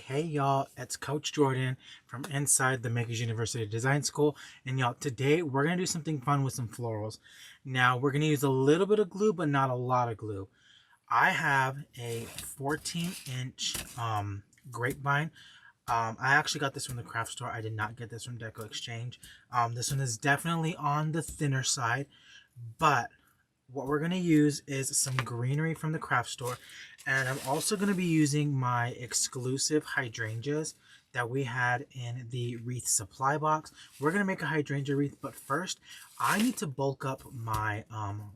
Hey y'all, it's Coach Jordan from inside the Makers University Design School. And y'all, today we're going to do something fun with some florals. Now, we're going to use a little bit of glue, but not a lot of glue. I have a 14-inch grapevine. I actually got this from the craft store. I did not get this from Deco Exchange. This one is definitely on the thinner side, but what we're going to use is some greenery from the craft store, and I'm also going to be using my exclusive hydrangeas that we had in the wreath supply box. We're going to make a hydrangea wreath, but first I need to bulk up my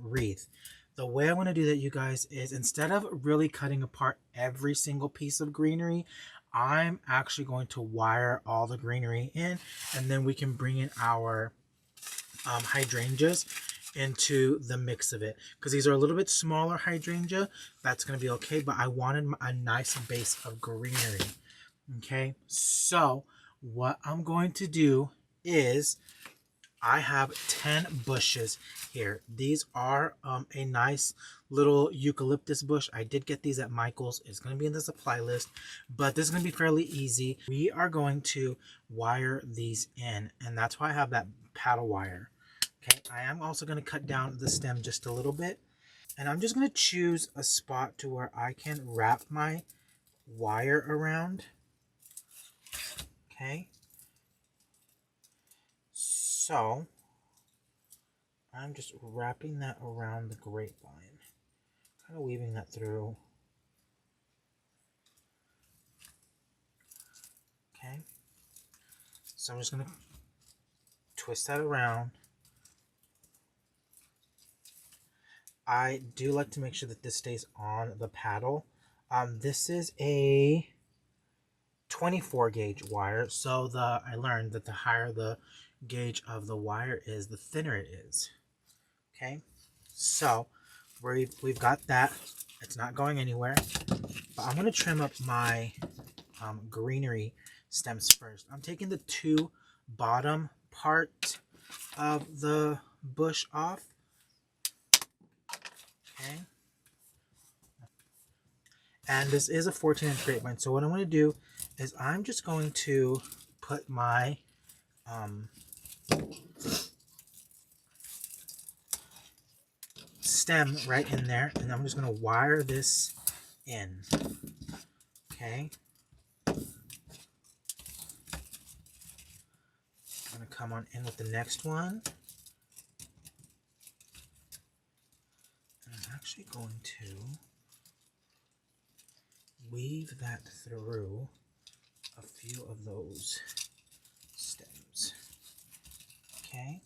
wreath. The way I want to do that, you guys, is instead of really cutting apart every single piece of greenery, I'm actually going to wire all the greenery in, and then we can bring in our hydrangeas into the mix of it, because these are a little bit smaller hydrangea. That's going to be okay, but I wanted a nice base of greenery. Okay, so what I'm going to do is I have 10 bushes here. These are a nice little eucalyptus bush. I did get these at Michael's. It's going to be in the supply list, but this is going to be fairly easy. We are going to wire these in, and that's why I have that paddle wire. Okay, I am also going to cut down the stem just a little bit, and I'm just going to choose a spot to where I can wrap my wire around. Okay, so I'm just wrapping that around the grapevine, kind of weaving that through. Okay, so I'm just going to twist that around. I do like to make sure that this stays on the paddle. This is a 24 gauge wire, so I learned that the higher the gauge of the wire is, the thinner it is. Okay, so we've got that. It's not going anywhere, but I'm going to trim up my greenery stems first. I'm taking the two bottom part of the bush off. Okay, and this is a 14-inch grapevine, so what I'm going to do is I'm just going to put my stem right in there, and I'm just going to wire this in. Okay, I'm going to come on in with the next one, and I'm actually going to weave that through a few of those stems. Okay,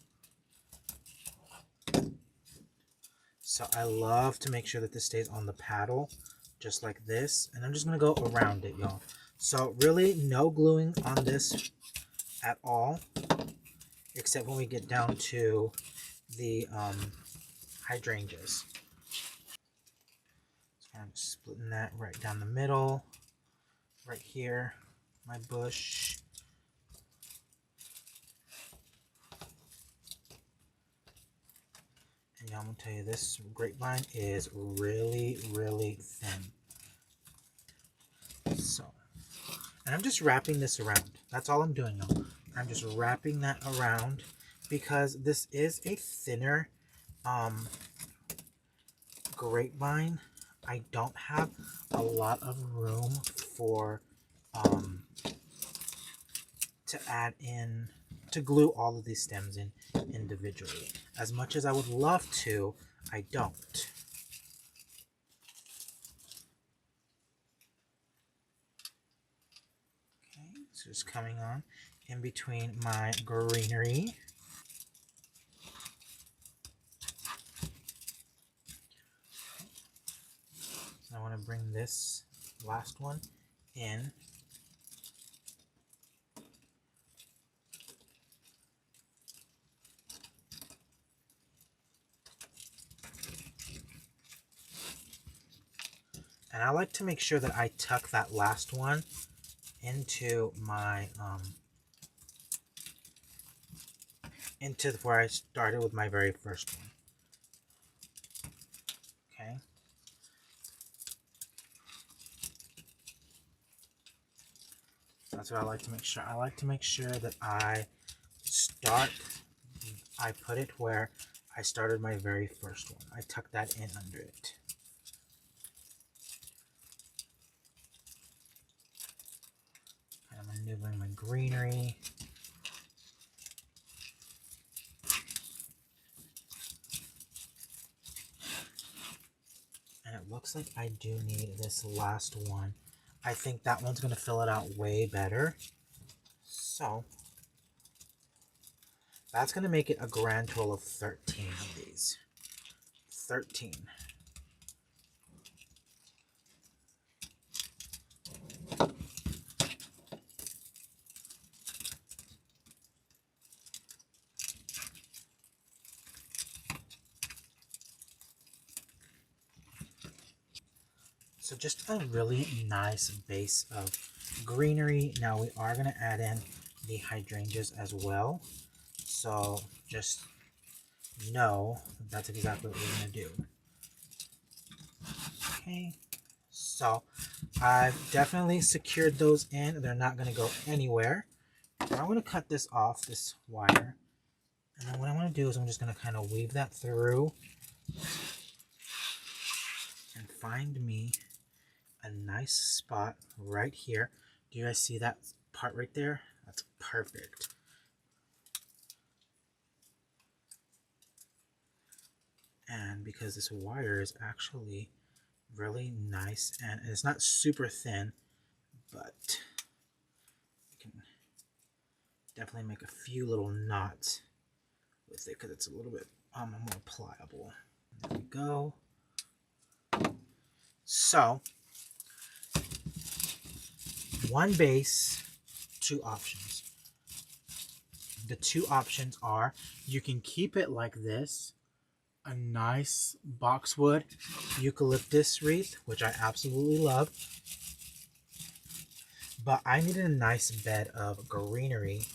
so I love to make sure that this stays on the paddle just like this, and I'm just going to go around it, y'all. So really no gluing on this at all, except when we get down to the hydrangeas. So I'm splitting that right down the middle, right here, my bush. And y'all, I'm gonna tell you, this grapevine is really, really thin. So, and I'm just wrapping this around. That's all I'm doing, y'all. I'm just wrapping that around because this is a thinner grapevine. I don't have a lot of room for to add in, to glue all of these stems in individually. As much as I would love to, I don't. Okay, so just coming on in between my greenery. So I want to bring this last one in. And I like to make sure that I tuck that last one into my into where I started with my very first one. Okay. That's what I like to make sure. I like to make sure that I put it where I started my very first one. I tuck that in under it. I'm maneuvering my greenery. And it looks like I do need this last one. I think that one's going to fill it out way better. So that's going to make it a grand total of 13 of these. 13. So just a really nice base of greenery. Now we are going to add in the hydrangeas as well. So just know that's exactly what we're going to do. Okay, so I've definitely secured those in. They're not going to go anywhere. Now I'm going to cut this off, this wire. And then what I want to do is I'm just going to kind of weave that through and find me a nice spot right here. Do you guys see that part right there? That's perfect. And because this wire is actually really nice and it's not super thin, but you can definitely make a few little knots with it because it's a little bit more pliable. There we go. So one base, two options. The two options are you can keep it like this, a nice boxwood eucalyptus wreath, which I absolutely love, but I needed a nice bed of greenery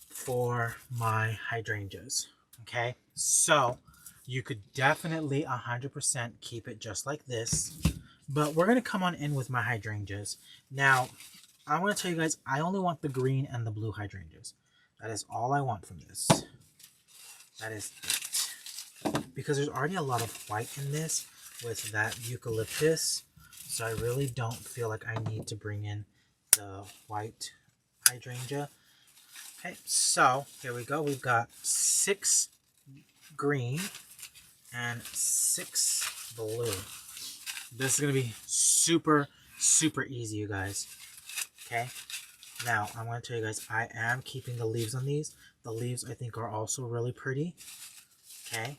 for my hydrangeas. Okay, so you could definitely 100% keep it just like this, but we're going to come on in with my hydrangeas. Now, I'm going to tell you guys, I only want the green and the blue hydrangeas. That is all I want from this. That is it. Because there's already a lot of white in this with that eucalyptus, so I really don't feel like I need to bring in the white hydrangea. Okay, so here we go. We've got 6 green and 6 blue. This is going to be super, super easy, you guys. Okay, now I'm going to tell you guys, I am keeping the leaves on these. The leaves, I think, are also really pretty. Okay,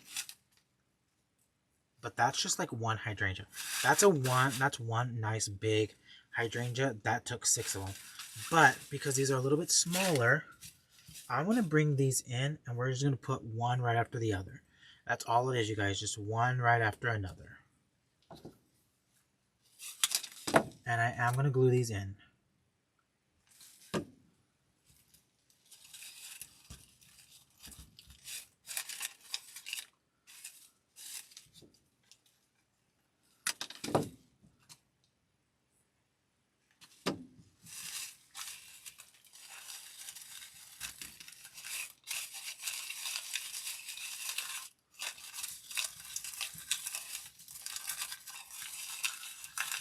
but that's just like one hydrangea. That's one nice big hydrangea. That took 6 of them. But because these are a little bit smaller, I'm going to bring these in and we're just going to put one right after the other. That's all it is, you guys. Just one right after another. And I am going to glue these in.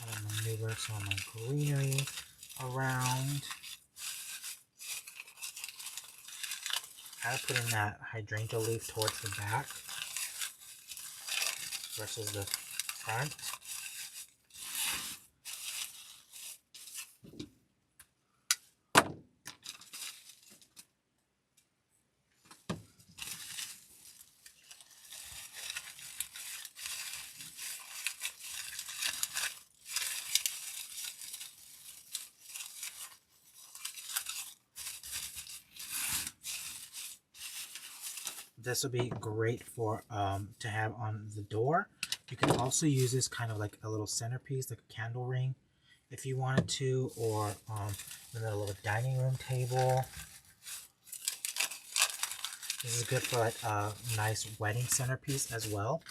I'm going to maneuver some of my greenery around. I put in that hydrangea leaf towards the back versus the front. This will be great for to have on the door. You can also use this kind of like a little centerpiece, like a candle ring, if you wanted to, or in the little dining room table. This is good for like a nice wedding centerpiece as well.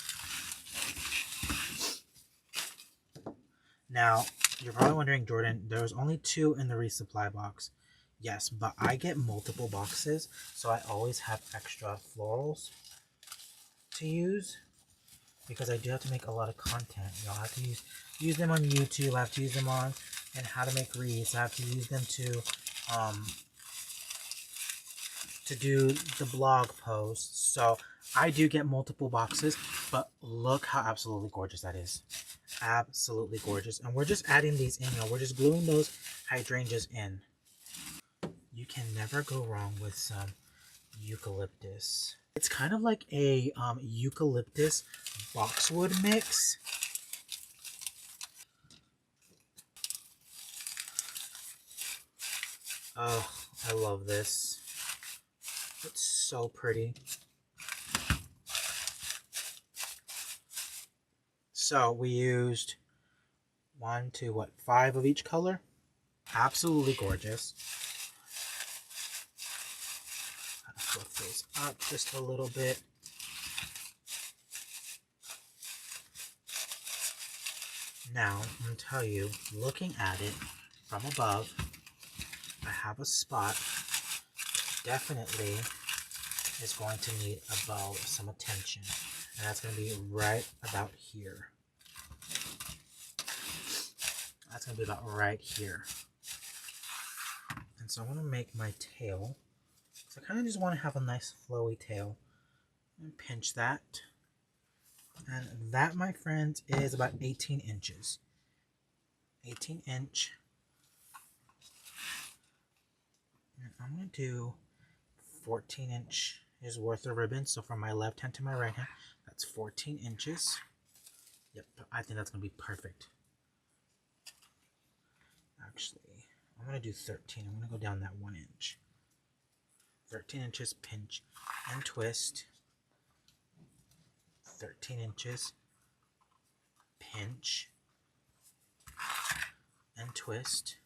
Now, You're probably wondering, Jordan, there's only 2 in the resupply box. Yes, but I get multiple boxes, so I always have extra florals to use because I do have to make a lot of content. You know, I have to use them on YouTube. I have to use them on and how to make wreaths. I have to use them to do the blog posts. So I do get multiple boxes, but look how absolutely gorgeous that is. Absolutely gorgeous. And we're just adding these in, you know, we're just gluing those hydrangeas in. You can never go wrong with some eucalyptus. It's kind of like a eucalyptus boxwood mix. Oh, I love this. It's so pretty. So we used 1, 2, 5 of each color. Absolutely gorgeous. Fluff those up just a little bit. Now, I'm going to tell you, looking at it from above, I have a spot that definitely is going to need a bow of some attention. And that's going to be right about here. That's going to be about right here. And so I want to make my tail. So I kind of just want to have a nice flowy tail. And pinch that. And that, my friends, is about 18 inches. 18 inch. And I'm going to do 14 inches worth of ribbon. So from my left hand to my right hand, that's 14 inches. Yep, I think that's going to be perfect. Actually, I'm going to do 13. I'm going to go down that 1 inch. 13 inches, pinch and twist. 13 inches, pinch and twist.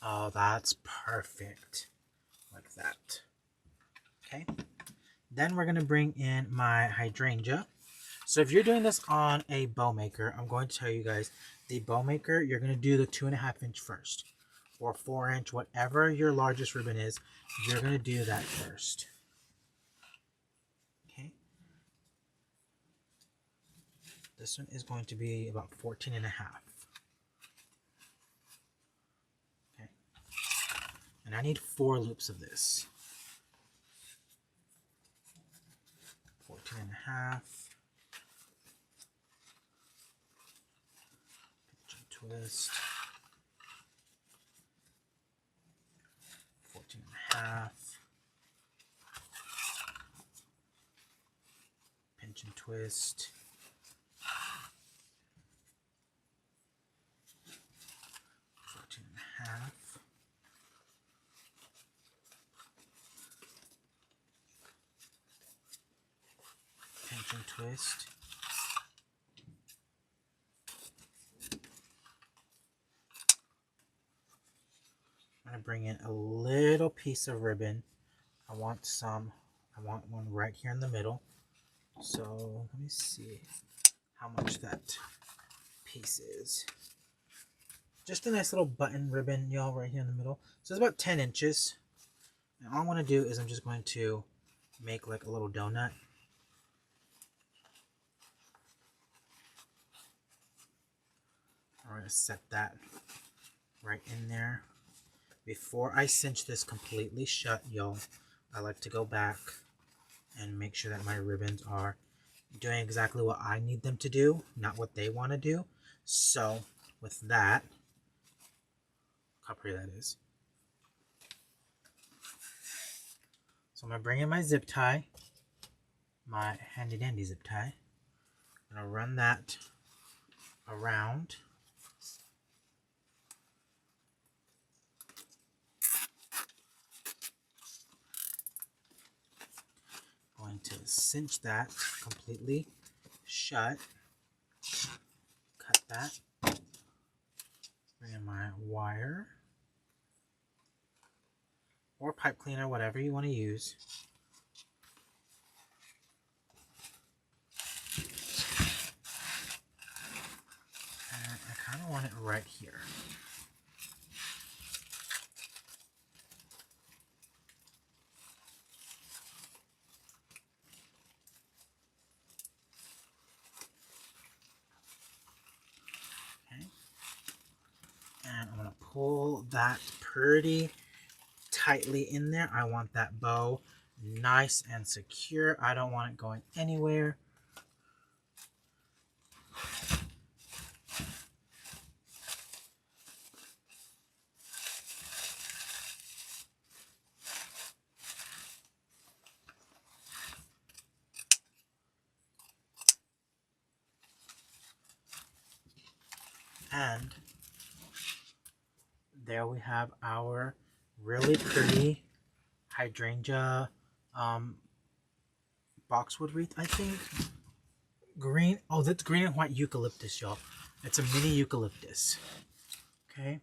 Oh, that's perfect. Like that. Okay. Then we're going to bring in my hydrangea. So if you're doing this on a bow maker, I'm going to tell you guys, the bow maker, you're going to do the 2.5 inch first. Or 4 inch, whatever your largest ribbon is, you're going to do that first. Okay. This one is going to be about 14.5. Okay. And I need 4 loops of this. 14.5. Twist. 14.5. Pinch and twist. 14.5. Pinch and twist. I'm going to bring in a little piece of ribbon. I want one right here in the middle. So let me see how much that piece is. Just a nice little button ribbon, y'all, right here in the middle. So it's about 10 inches. And all I want to do is I'm just going to make like a little donut. I'm going to set that right in there. Before I cinch this completely shut, y'all, I like to go back and make sure that my ribbons are doing exactly what I need them to do, not what they want to do. So with that, look how pretty that is. So I'm going to bring in my zip tie, my handy dandy zip tie. I'm going to run that around. Going to cinch that completely shut. Cut that. Bring in my wire. or pipe cleaner, whatever you want to use. And I kind of want it right here. And I'm going to pull that pretty tightly in there. I want that bow nice and secure. I don't want it going anywhere. And there we have our really pretty hydrangea boxwood wreath, I think. Green. Oh, that's green and white eucalyptus, y'all. It's a mini eucalyptus. Okay.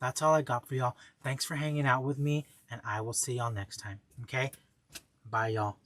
That's all I got for y'all. Thanks for hanging out with me, and I will see y'all next time. Okay? Bye, y'all.